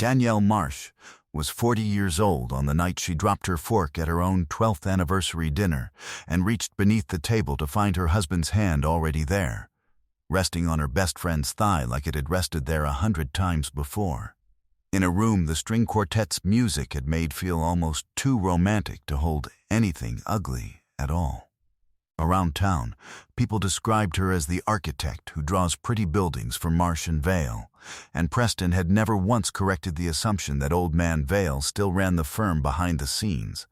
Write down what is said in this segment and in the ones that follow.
Danielle Marsh was 40 years old on the night she dropped her fork at her own 12th anniversary dinner and reached beneath the table to find her husband's hand already there, resting on her best friend's thigh like it had rested there 100 times before. In a room the string quartet's music had made feel almost too romantic to hold anything ugly at all. Around town, people described her as the architect who draws pretty buildings for Marsh and Vale, and Preston had never once corrected the assumption that old man Vale still ran the firm behind the scenes,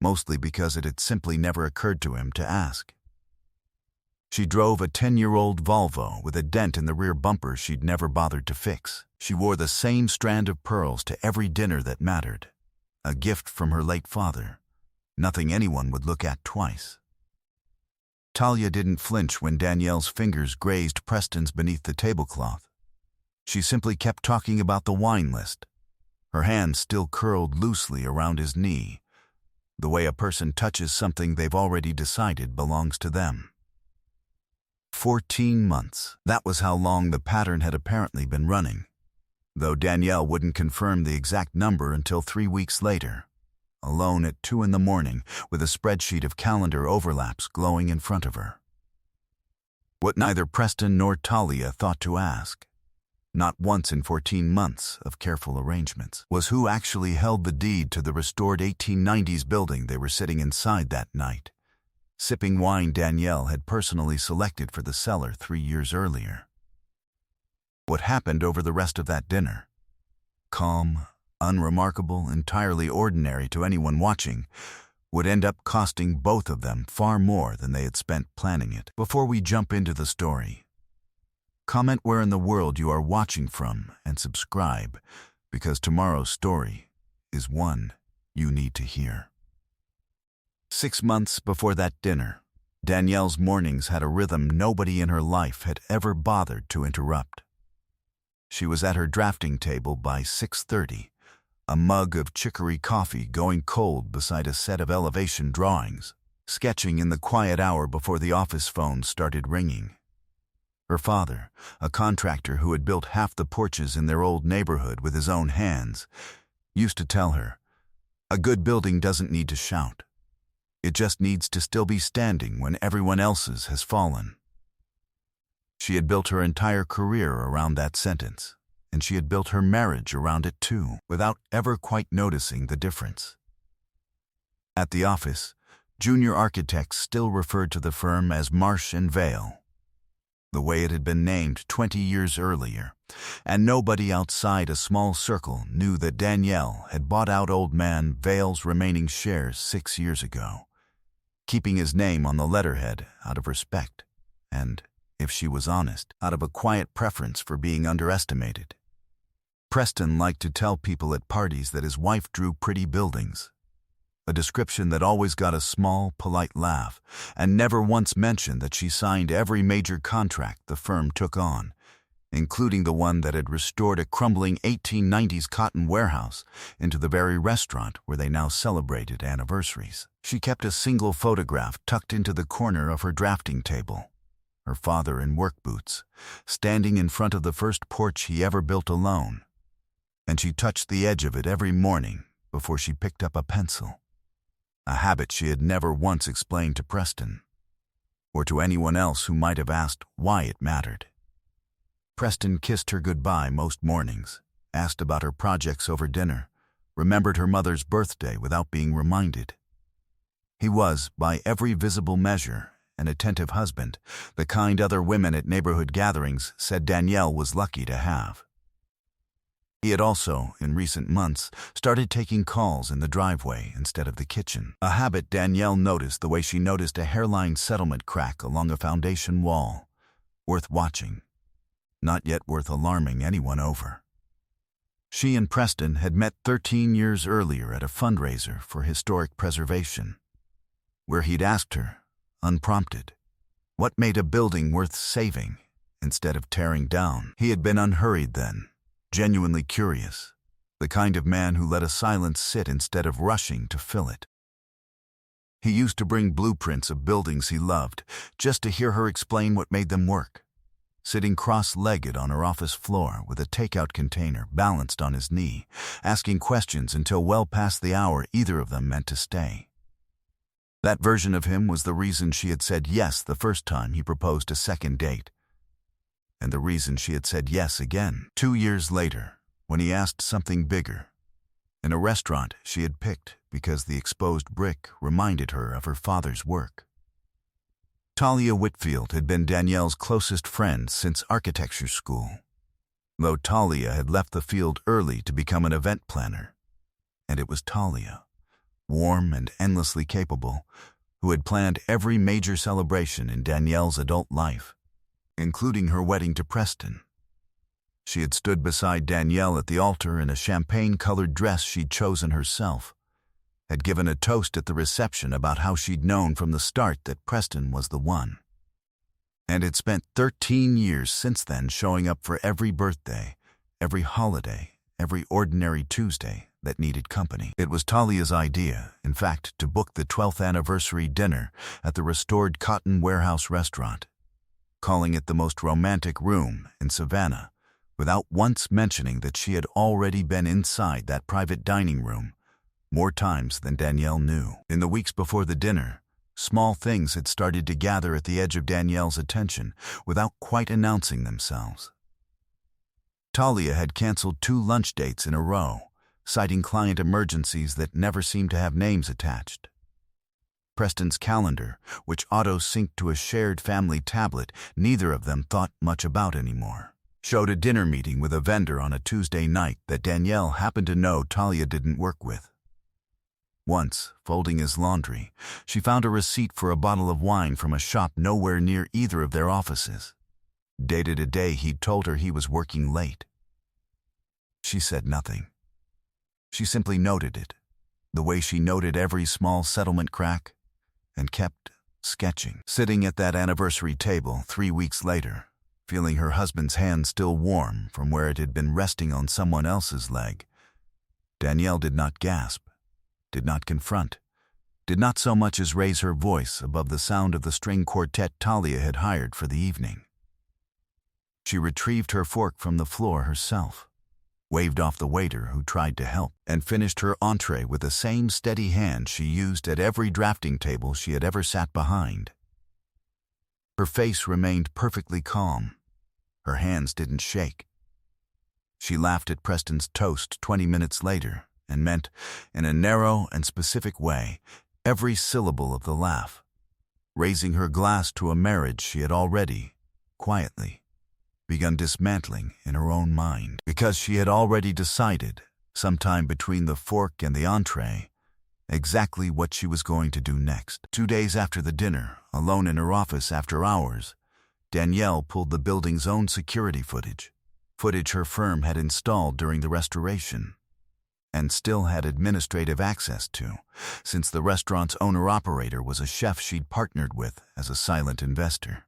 mostly because it had simply never occurred to him to ask. She drove a 10-year-old Volvo with a dent in the rear bumper she'd never bothered to fix. She wore the same strand of pearls to every dinner that mattered, a gift from her late father, nothing anyone would look at twice. Talia didn't flinch when Danielle's fingers grazed Preston's beneath the tablecloth. She simply kept talking about the wine list, her hand still curled loosely around his knee, the way a person touches something they've already decided belongs to them. 14 months. That was how long the pattern had apparently been running, though Danielle wouldn't confirm the exact number until 3 weeks later, alone at 2 in the morning with a spreadsheet of calendar overlaps glowing in front of her. What neither Preston nor Talia thought to ask, not once in 14 months of careful arrangements, was who actually held the deed to the restored 1890s building they were sitting inside that night, sipping wine Danielle had personally selected for the cellar 3 years earlier. What happened over the rest of that dinner? Calm, unremarkable, entirely ordinary to anyone watching, would end up costing both of them far more than they had spent planning it. Before we jump into the story, comment where in the world you are watching from and subscribe, because tomorrow's story is one you need to hear. 6 months before that dinner, Danielle's mornings had a rhythm nobody in her life had ever bothered to interrupt. She was at her drafting table by 6:30, a mug of chicory coffee going cold beside a set of elevation drawings, sketching in the quiet hour before the office phone started ringing. Her father, a contractor who had built half the porches in their old neighborhood with his own hands, used to tell her, "A good building doesn't need to shout. It just needs to still be standing when everyone else's has fallen." She had built her entire career around that sentence, and she had built her marriage around it too, without ever quite noticing the difference. At the office, junior architects still referred to the firm as Marsh and Vale, the way it had been named 20 years earlier, and nobody outside a small circle knew that Danielle had bought out old man Vale's remaining shares 6 years ago, keeping his name on the letterhead out of respect and, if she was honest, out of a quiet preference for being underestimated. Preston liked to tell people at parties that his wife drew pretty buildings, a description that always got a small, polite laugh, and never once mentioned that she signed every major contract the firm took on, including the one that had restored a crumbling 1890s cotton warehouse into the very restaurant where they now celebrated anniversaries. She kept a single photograph tucked into the corner of her drafting table, her father in work boots, standing in front of the first porch he ever built alone, and she touched the edge of it every morning before she picked up a pencil, a habit she had never once explained to Preston, or to anyone else who might have asked why it mattered. Preston kissed her goodbye most mornings, asked about her projects over dinner, remembered her mother's birthday without being reminded. He was, by every visible measure, an attentive husband, the kind other women at neighborhood gatherings said Danielle was lucky to have. He had also, in recent months, started taking calls in the driveway instead of the kitchen, a habit Danielle noticed the way she noticed a hairline settlement crack along a foundation wall, worth watching, not yet worth alarming anyone over. She and Preston had met 13 years earlier at a fundraiser for historic preservation, where he'd asked her, unprompted, what made a building worth saving instead of tearing down. He had been unhurried then, genuinely curious, the kind of man who let a silence sit instead of rushing to fill it. He used to bring blueprints of buildings he loved just to hear her explain what made them work, sitting cross-legged on her office floor with a takeout container balanced on his knee, asking questions until well past the hour either of them meant to stay. That version of him was the reason she had said yes the first time he proposed a second date, and the reason she had said yes again 2 years later when he asked something bigger, in a restaurant she had picked because the exposed brick reminded her of her father's work. Talia Whitfield had been Danielle's closest friend since architecture school, though Talia had left the field early to become an event planner. And it was Talia, warm and endlessly capable, who had planned every major celebration in Danielle's adult life, including her wedding to Preston. She had stood beside Danielle at the altar in a champagne-colored dress she'd chosen herself, had given a toast at the reception about how she'd known from the start that Preston was the one, and had spent 13 years since then showing up for every birthday, every holiday, every ordinary Tuesday that needed company. It was Talia's idea, in fact, to book the 12th anniversary dinner at the restored Cotton Warehouse restaurant, calling it the most romantic room in Savannah, without once mentioning that she had already been inside that private dining room more times than Danielle knew. In the weeks before the dinner, small things had started to gather at the edge of Danielle's attention without quite announcing themselves. Talia had canceled 2 lunch dates in a row, citing client emergencies that never seemed to have names attached. Preston's calendar, which auto-synced to a shared family tablet neither of them thought much about anymore, showed a dinner meeting with a vendor on a Tuesday night that Danielle happened to know Talia didn't work with. Once, folding his laundry, she found a receipt for a bottle of wine from a shop nowhere near either of their offices, dated a day he'd told her he was working late. She said nothing. She simply noted it, the way she noted every small settlement crack, and kept sketching. Sitting at that anniversary table 3 weeks later, feeling her husband's hand still warm from where it had been resting on someone else's leg, Danielle did not gasp, did not confront, did not so much as raise her voice above the sound of the string quartet Talia had hired for the evening. She retrieved her fork from the floor herself, waved off the waiter who tried to help, and finished her entree with the same steady hand she used at every drafting table she had ever sat behind. Her face remained perfectly calm. Her hands didn't shake. She laughed at Preston's toast 20 minutes later and meant, in a narrow and specific way, every syllable of the laugh, raising her glass to a marriage she had already, quietly, begun dismantling in her own mind, because she had already decided, sometime between the fork and the entree, exactly what she was going to do next. 2 days after the dinner, alone in her office after hours, Danielle pulled the building's own security footage her firm had installed during the restoration, and still had administrative access to, since the restaurant's owner-operator was a chef she'd partnered with as a silent investor.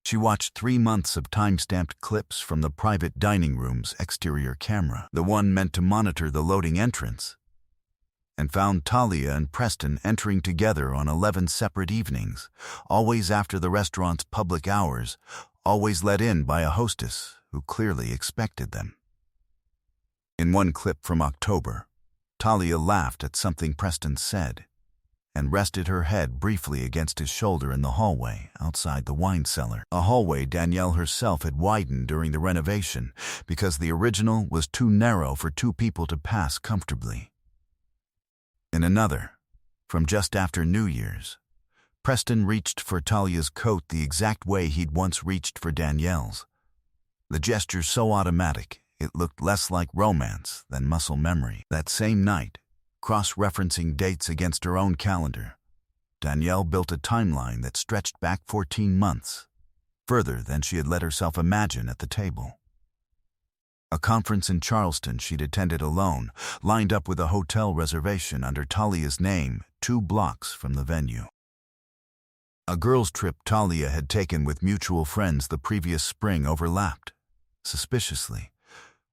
She watched 3 months of time-stamped clips from the private dining room's exterior camera, the one meant to monitor the loading entrance, and found Talia and Preston entering together on 11 separate evenings, always after the restaurant's public hours, always let in by a hostess who clearly expected them. In one clip from October, Talia laughed at something Preston said and rested her head briefly against his shoulder in the hallway outside the wine cellar, a hallway Danielle herself had widened during the renovation because the original was too narrow for 2 people to pass comfortably. In another, from just after New Year's, Preston reached for Talia's coat the exact way he'd once reached for Danielle's, the gesture so automatic it looked less like romance than muscle memory. That same night, cross-referencing dates against her own calendar, Danielle built a timeline that stretched back 14 months, further than she had let herself imagine at the table. A conference in Charleston she'd attended alone, lined up with a hotel reservation under Talia's name 2 blocks from the venue. A girls' trip Talia had taken with mutual friends the previous spring overlapped, suspiciously,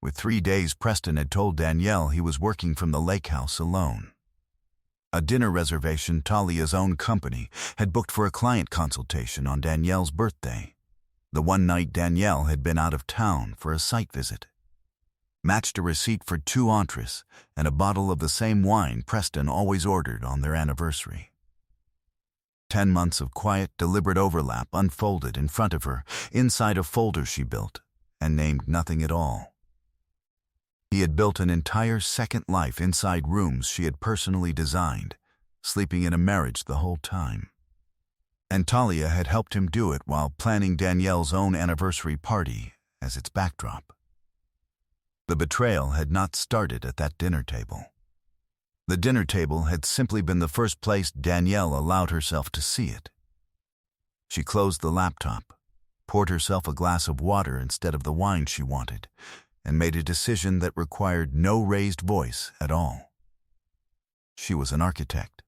with 3 days Preston had told Danielle he was working from the lake house alone. A dinner reservation Talia's own company had booked for a client consultation on Danielle's birthday, the one night Danielle had been out of town for a site visit. Matched a receipt for 2 entrees and a bottle of the same wine Preston always ordered on their anniversary. 10 months of quiet, deliberate overlap unfolded in front of her, inside a folder she built, and named nothing at all. He had built an entire second life inside rooms she had personally designed, sleeping in a marriage the whole time. And Talia had helped him do it while planning Danielle's own anniversary party as its backdrop. The betrayal had not started at that dinner table. The dinner table had simply been the first place Danielle allowed herself to see it. She closed the laptop, poured herself a glass of water instead of the wine she wanted, and made a decision that required no raised voice at all. She was an architect.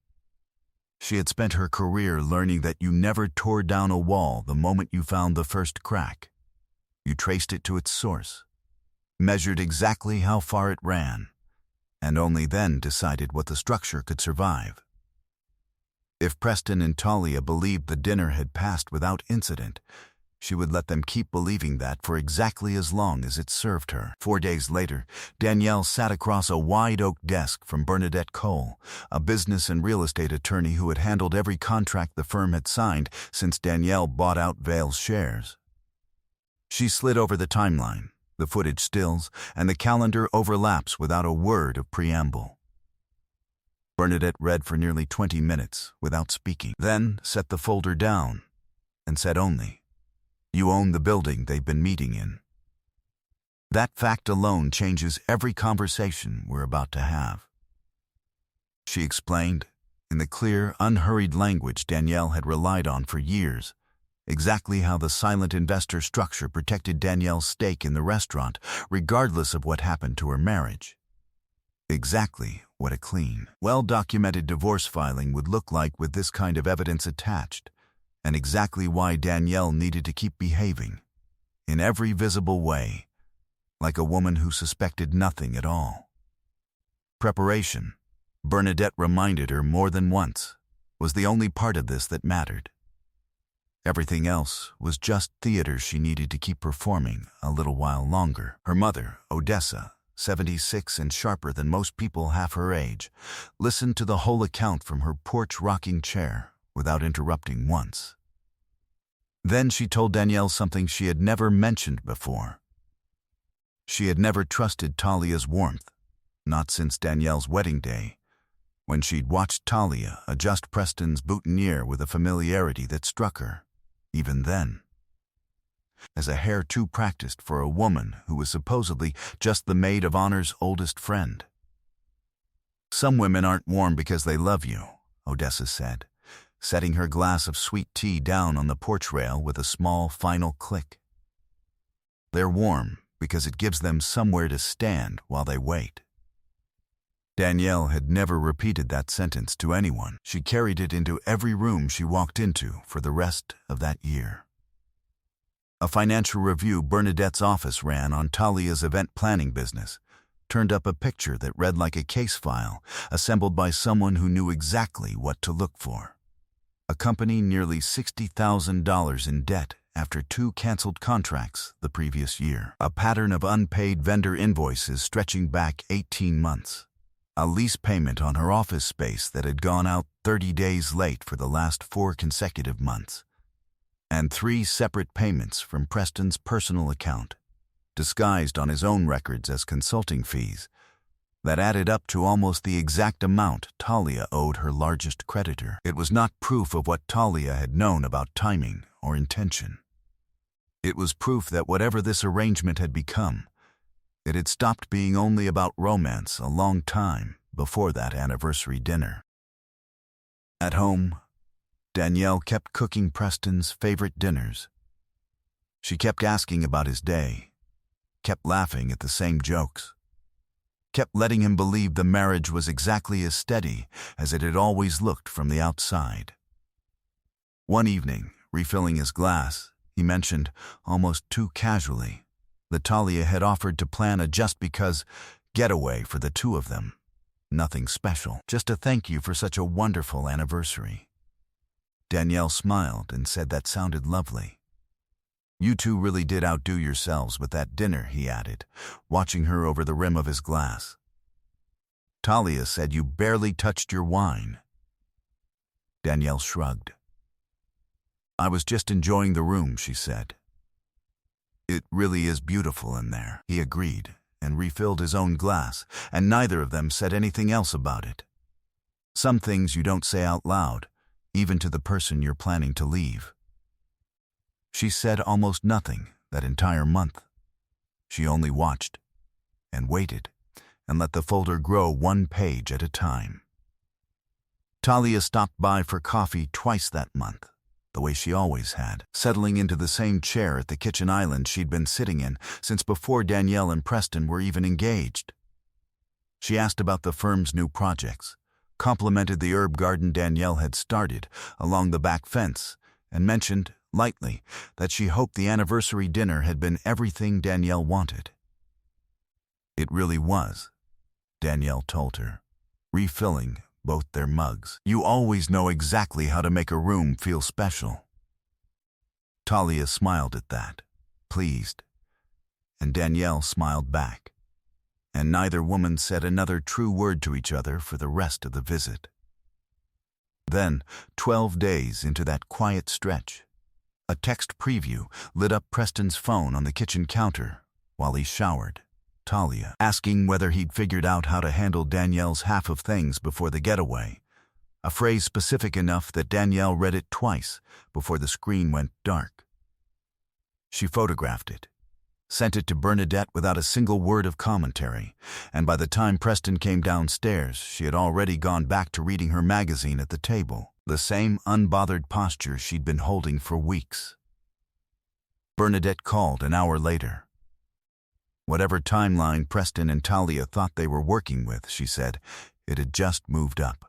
She had spent her career learning that you never tore down a wall the moment you found the first crack. You traced it to its source, measured exactly how far it ran, and only then decided what the structure could survive. If Preston and Talia believed the dinner had passed without incident, she would let them keep believing that for exactly as long as it served her. 4 days later, Danielle sat across a wide oak desk from Bernadette Cole, a business and real estate attorney who had handled every contract the firm had signed since Danielle bought out Vale's shares. She slid over the timeline, the footage stills, and the calendar overlaps without a word of preamble. Bernadette read for nearly 20 minutes without speaking, then set the folder down and said only, "You own the building they've been meeting in." That fact alone changes every conversation we're about to have. She explained, in the clear, unhurried language Danielle had relied on for years, exactly how the silent investor structure protected Danielle's stake in the restaurant, regardless of what happened to her marriage. Exactly what a clean, well-documented divorce filing would look like with this kind of evidence attached, and exactly why Danielle needed to keep behaving, in every visible way, like a woman who suspected nothing at all. Preparation, Bernadette reminded her more than once, was the only part of this that mattered. Everything else was just theater she needed to keep performing a little while longer. Her mother, Odessa, 76 and sharper than most people half her age, listened to the whole account from her porch rocking chair without interrupting once. Then she told Danielle something she had never mentioned before. She had never trusted Talia's warmth, not since Danielle's wedding day, when she'd watched Talia adjust Preston's boutonniere with a familiarity that struck her, even then, as a hair too practiced for a woman who was supposedly just the maid of honor's oldest friend. "Some women aren't warm because they love you," Odessa said, setting her glass of sweet tea down on the porch rail with a small final click. "They're warm because it gives them somewhere to stand while they wait." Danielle had never repeated that sentence to anyone. She carried it into every room she walked into for the rest of that year. A financial review Bernadette's office ran on Talia's event planning business turned up a picture that read like a case file assembled by someone who knew exactly what to look for. A company nearly $60,000 in debt after 2 canceled contracts the previous year. A pattern of unpaid vendor invoices stretching back 18 months. A lease payment on her office space that had gone out 30 days late for the last 4 consecutive months. And 3 separate payments from Preston's personal account, disguised on his own records as consulting fees, that added up to almost the exact amount Talia owed her largest creditor. It was not proof of what Talia had known about timing or intention. It was proof that whatever this arrangement had become, it had stopped being only about romance a long time before that anniversary dinner. At home, Danielle kept cooking Preston's favorite dinners. She kept asking about his day, kept laughing at the same jokes, kept letting him believe the marriage was exactly as steady as it had always looked from the outside. One evening, refilling his glass, he mentioned, almost too casually, that Talia had offered to plan a just-because getaway for the 2 of them. Nothing special, just a thank you for such a wonderful anniversary. Danielle smiled and said that sounded lovely. You two really did outdo yourselves with that dinner, he added, watching her over the rim of his glass. Talia said you barely touched your wine. Danielle shrugged. I was just enjoying the room, she said. It really is beautiful in there, he agreed, and refilled his own glass, and neither of them said anything else about it. Some things you don't say out loud, even to the person you're planning to leave. She said almost nothing that entire month. She only watched and waited and let the folder grow one page at a time. Talia stopped by for coffee twice that month, the way she always had, settling into the same chair at the kitchen island she'd been sitting in since before Danielle and Preston were even engaged. She asked about the firm's new projects, complimented the herb garden Danielle had started along the back fence, and mentioned, lightly, that she hoped the anniversary dinner had been everything Danielle wanted. It really was, Danielle told her, refilling both their mugs. You always know exactly how to make a room feel special. Talia smiled at that, pleased, and Danielle smiled back, and neither woman said another true word to each other for the rest of the visit. Then, 12 days into that quiet stretch, a text preview lit up Preston's phone on the kitchen counter while he showered. Talia, asking whether he'd figured out how to handle Danielle's half of things before the getaway, a phrase specific enough that Danielle read it twice before the screen went dark. She photographed it, sent it to Bernadette without a single word of commentary, and by the time Preston came downstairs, she had already gone back to reading her magazine at the table, the same unbothered posture she'd been holding for weeks. Bernadette called an hour later. Whatever timeline Preston and Talia thought they were working with, she said, it had just moved up.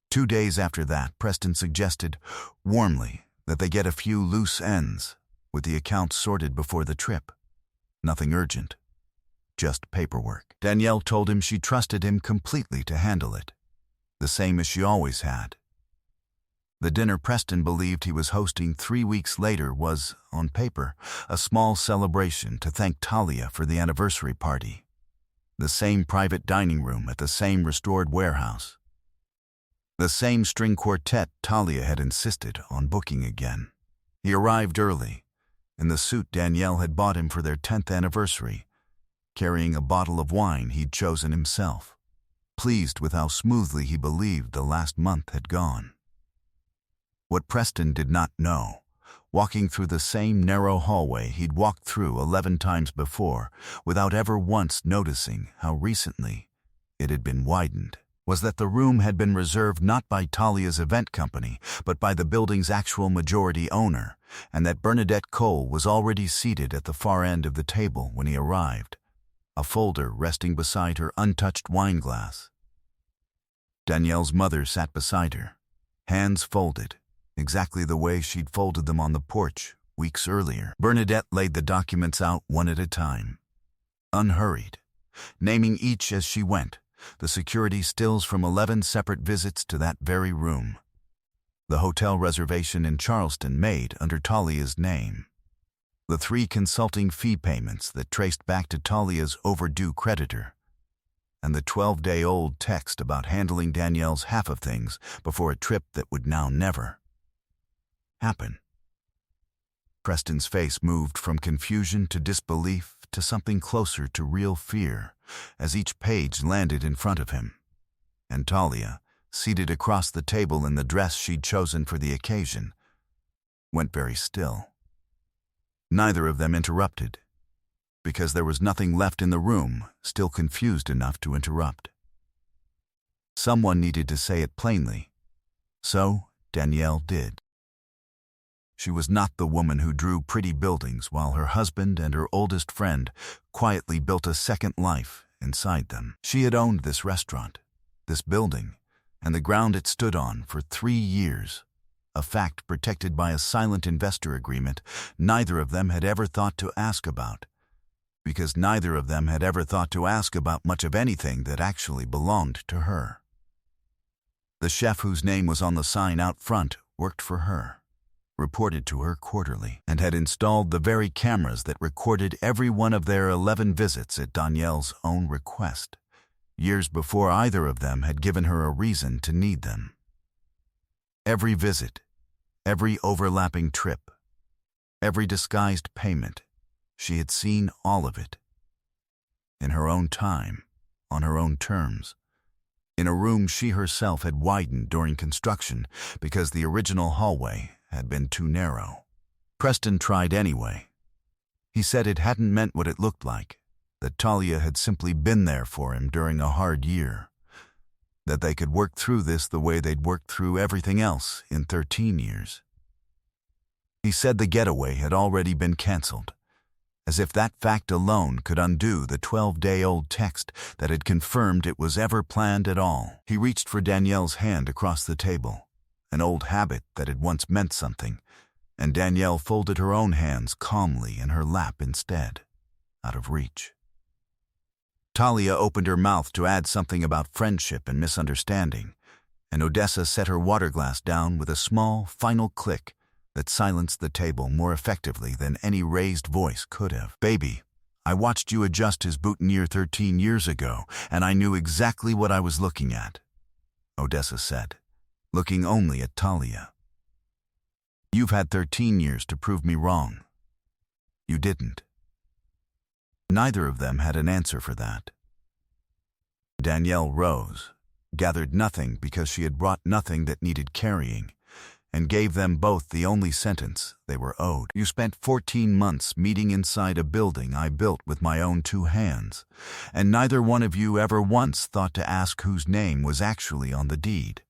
2 days after that, Preston suggested, warmly, that they get a few loose ends, with the accounts sorted before the trip. Nothing urgent, just paperwork. Danielle told him she trusted him completely to handle it, the same as she always had. The dinner Preston believed he was hosting 3 weeks later was, on paper, a small celebration to thank Talia for the anniversary party. The same private dining room at the same restored warehouse. The same string quartet Talia had insisted on booking again. He arrived early, in the suit Danielle had bought him for their 10th anniversary, carrying a bottle of wine he'd chosen himself, pleased with how smoothly he believed the last month had gone. What Preston did not know, walking through the same narrow hallway he'd walked through 11 times before without ever once noticing how recently it had been widened, was that the room had been reserved not by Talia's event company, but by the building's actual majority owner, and that Bernadette Cole was already seated at the far end of the table when he arrived, a folder resting beside her untouched wine glass. Danielle's mother sat beside her, hands folded, exactly the way she'd folded them on the porch weeks earlier. Bernadette laid the documents out one at a time, unhurried, naming each as she went, the security stills from 11 separate visits to that very room, the hotel reservation in Charleston made under Talia's name, the 3 consulting fee payments that traced back to Talia's overdue creditor, and the 12-day-old text about handling Danielle's half of things before a trip that would now never happen. Preston's face moved from confusion to disbelief to something closer to real fear as each page landed in front of him, and Talia, seated across the table in the dress she'd chosen for the occasion, went very still. Neither of them interrupted, because there was nothing left in the room still confused enough to interrupt. Someone needed to say it plainly, so Danielle did. She was not the woman who drew pretty buildings while her husband and her oldest friend quietly built a second life inside them. She had owned this restaurant, this building, and the ground it stood on for 3 years, a fact protected by a silent investor agreement neither of them had ever thought to ask about, because neither of them had ever thought to ask about much of anything that actually belonged to her. The chef whose name was on the sign out front worked for her, reported to her quarterly, and had installed the very cameras that recorded every one of their 11 visits at Danielle's own request, years before either of them had given her a reason to need them. Every visit, every overlapping trip, every disguised payment, she had seen all of it. In her own time, on her own terms, in a room she herself had widened during construction because the original hallway had been too narrow. Preston tried anyway. He said it hadn't meant what it looked like, that Talia had simply been there for him during a hard year, that they could work through this the way they'd worked through everything else in 13 years. He said the getaway had already been canceled, as if that fact alone could undo the 12-day-old text that had confirmed it was ever planned at all. He reached for Danielle's hand across the table, an old habit that had once meant something, and Danielle folded her own hands calmly in her lap instead, out of reach. Talia opened her mouth to add something about friendship and misunderstanding, and Odessa set her water glass down with a small, final click that silenced the table more effectively than any raised voice could have. "Baby, I watched you adjust his boutonniere 13 years ago, and I knew exactly what I was looking at," Odessa said, looking only at Talia. "You've had 13 years to prove me wrong. You didn't." Neither of them had an answer for that. Danielle rose, gathered nothing because she had brought nothing that needed carrying, and gave them both the only sentence they were owed. "You spent 14 months meeting inside a building I built with my own 2 hands, and neither one of you ever once thought to ask whose name was actually on the deed.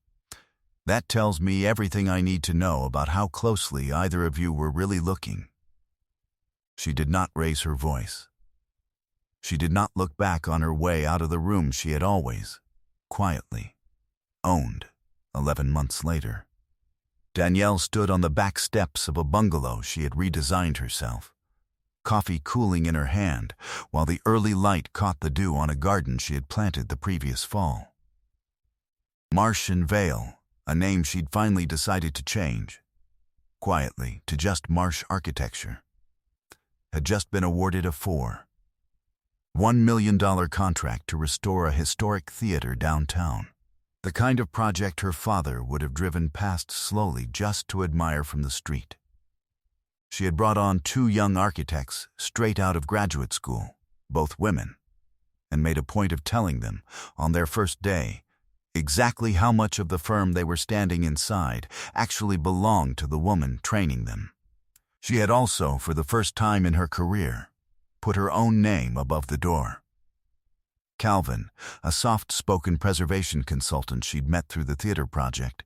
That tells me everything I need to know about how closely either of you were really looking." She did not raise her voice. She did not look back on her way out of the room she had always, quietly, owned 11 months later. Danielle stood on the back steps of a bungalow she had redesigned herself, coffee cooling in her hand while the early light caught the dew on a garden she had planted the previous fall. Marsh and Vale, a name she'd finally decided to change, quietly to just Marsh Architecture, had just been awarded a $1 million contract to restore a historic theater downtown, the kind of project her father would have driven past slowly just to admire from the street. She had brought on 2 young architects straight out of graduate school, both women, and made a point of telling them, on their first day, exactly how much of the firm they were standing inside actually belonged to the woman training them. She had also, for the first time in her career, put her own name above the door. Calvin, a soft-spoken preservation consultant she'd met through the theater project,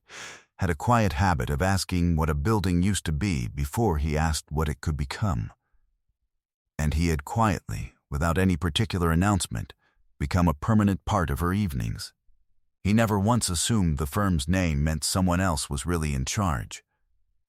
had a quiet habit of asking what a building used to be before he asked what it could become. And he had quietly, without any particular announcement, become a permanent part of her evenings. He never once assumed the firm's name meant someone else was really in charge,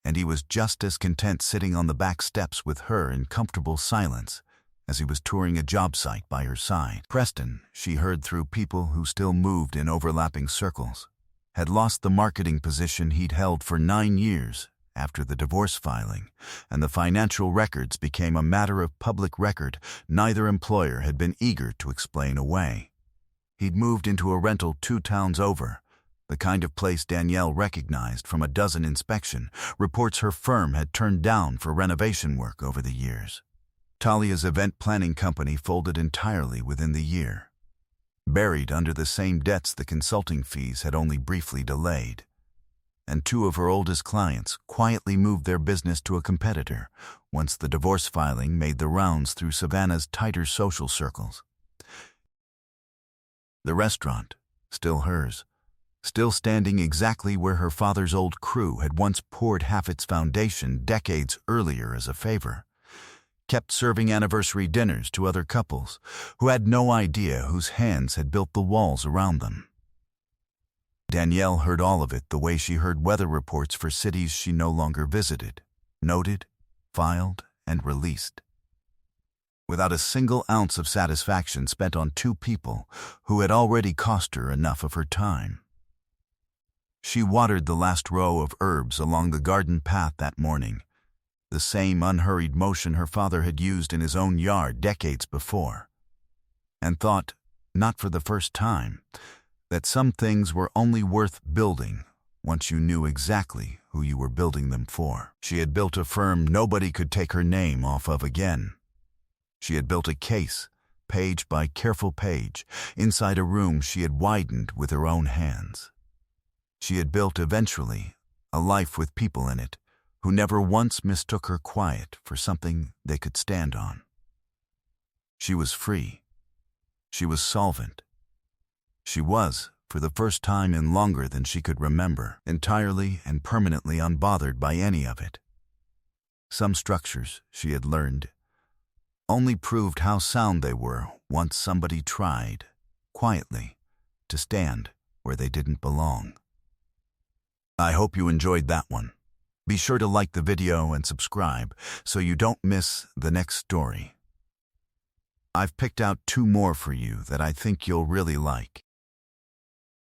and he was just as content sitting on the back steps with her in comfortable silence as he was touring a job site by her side. Preston, she heard through people who still moved in overlapping circles, had lost the marketing position he'd held for 9 years after the divorce filing, and the financial records became a matter of public record neither employer had been eager to explain away. He'd moved into a rental 2 towns over, the kind of place Danielle recognized from a dozen inspection reports her firm had turned down for renovation work over the years. Talia's event planning company folded entirely within the year, buried under the same debts the consulting fees had only briefly delayed. And 2 of her oldest clients quietly moved their business to a competitor once the divorce filing made the rounds through Savannah's tighter social circles. The restaurant, still hers, still standing exactly where her father's old crew had once poured half its foundation decades earlier as a favor, kept serving anniversary dinners to other couples who had no idea whose hands had built the walls around them. Danielle heard all of it the way she heard weather reports for cities she no longer visited, noted, filed, and released, without a single ounce of satisfaction spent on 2 people who had already cost her enough of her time. She watered the last row of herbs along the garden path that morning, the same unhurried motion her father had used in his own yard decades before, and thought, not for the first time, that some things were only worth building once you knew exactly who you were building them for. She had built a firm nobody could take her name off of again. She had built a case, page by careful page, inside a room she had widened with her own hands. She had built, eventually, a life with people in it who never once mistook her quiet for something they could stand on. She was free. She was solvent. She was, for the first time in longer than she could remember, entirely and permanently unbothered by any of it. Some structures, she had learned, only proved how sound they were once somebody tried, quietly, to stand where they didn't belong. I hope you enjoyed that one. Be sure to like the video and subscribe so you don't miss the next story. I've picked out 2 more for you that I think you'll really like.